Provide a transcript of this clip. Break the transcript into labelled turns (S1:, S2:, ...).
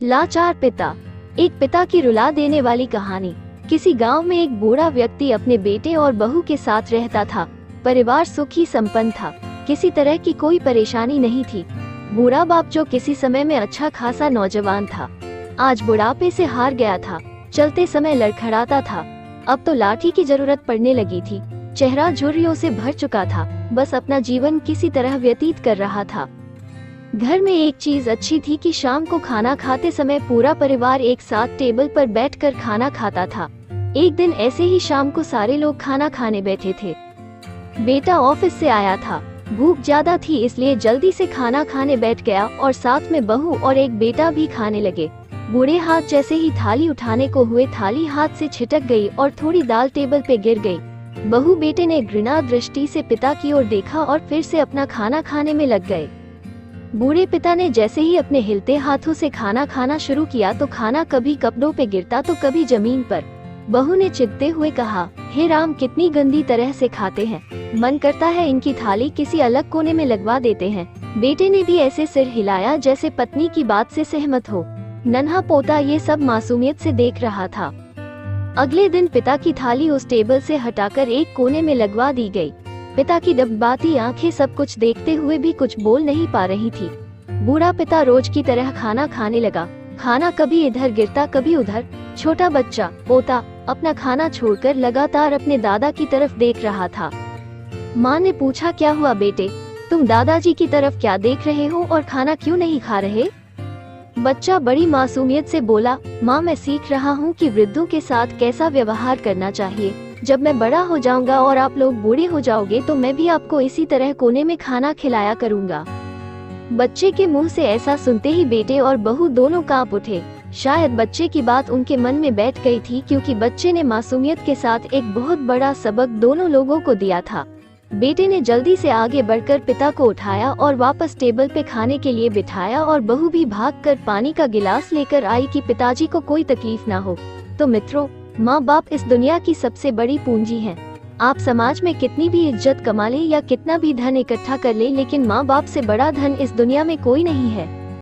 S1: लाचार पिता। एक पिता की रुला देने वाली कहानी। किसी गांव में एक बूढ़ा व्यक्ति अपने बेटे और बहू के साथ रहता था। परिवार सुखी संपन्न था, किसी तरह की कोई परेशानी नहीं थी। बूढ़ा बाप जो किसी समय में अच्छा खासा नौजवान था, आज बुढ़ापे से हार गया था। चलते समय लड़खड़ाता था, अब तो लाठी की जरूरत पड़ने लगी थी। चेहरा झुर्रियों से भर चुका था, बस अपना जीवन किसी तरह व्यतीत कर रहा था। घर में एक चीज अच्छी थी कि शाम को खाना खाते समय पूरा परिवार एक साथ टेबल पर बैठकर खाना खाता था। एक दिन ऐसे ही शाम को सारे लोग खाना खाने बैठे थे। बेटा ऑफिस से आया था, भूख ज्यादा थी इसलिए जल्दी से खाना खाने बैठ गया और साथ में बहू और एक बेटा भी खाने लगे। बूढ़े हाथ जैसे ही थाली उठाने को हुए, थाली हाथ से छिटक गई और थोड़ी दाल टेबल पे गिर गई। बहू बेटे ने घृणा दृष्टि से पिता की ओर देखा और फिर से अपना खाना खाने में लग गए। बूढ़े पिता ने जैसे ही अपने हिलते हाथों से खाना खाना शुरू किया तो खाना कभी कपड़ों पे गिरता तो कभी जमीन पर। बहू ने चिढ़ते हुए कहा, हे राम, कितनी गंदी तरह से खाते हैं, मन करता है इनकी थाली किसी अलग कोने में लगवा देते हैं। बेटे ने भी ऐसे सिर हिलाया जैसे पत्नी की बात से सहमत हो। नन्हा पोता ये सब मासूमियत से देख रहा था। अगले दिन पिता की थाली उस टेबल से हटाकर एक कोने में लगवा दी गई। पिता की डबडबाती आंखें सब कुछ देखते हुए भी कुछ बोल नहीं पा रही थी। बूढ़ा पिता रोज की तरह खाना खाने लगा। खाना कभी इधर गिरता कभी उधर। छोटा बच्चा, पोता, अपना खाना छोड़कर लगातार अपने दादा की तरफ देख रहा था। माँ ने पूछा, क्या हुआ बेटे, तुम दादाजी की तरफ क्या देख रहे हो और खाना क्यों नहीं खा रहे? बच्चा बड़ी मासूमियत से बोला, माँ, मैं सीख रहा हूँ कि वृद्धों के साथ कैसा व्यवहार करना चाहिए। जब मैं बड़ा हो जाऊंगा और आप लोग बूढ़े हो जाओगे तो मैं भी आपको इसी तरह कोने में खाना खिलाया करूंगा। बच्चे के मुंह से ऐसा सुनते ही बेटे और बहू दोनों कांप उठे। शायद बच्चे की बात उनके मन में बैठ गई थी, क्योंकि बच्चे ने मासूमियत के साथ एक बहुत बड़ा सबक दोनों लोगों को दिया था। बेटे ने जल्दी से आगे बढ़कर पिता को उठाया और वापस टेबल पे खाने के लिए बिठाया और बहू भी भागकर पानी का गिलास लेकर आई कि पिताजी को कोई तकलीफ ना हो। तो मित्रों, माँ बाप इस दुनिया की सबसे बड़ी पूंजी हैं। आप समाज में कितनी भी इज्जत कमा ले या कितना भी धन इकट्ठा कर ले, लेकिन माँ बाप से बड़ा धन इस दुनिया में कोई नहीं है।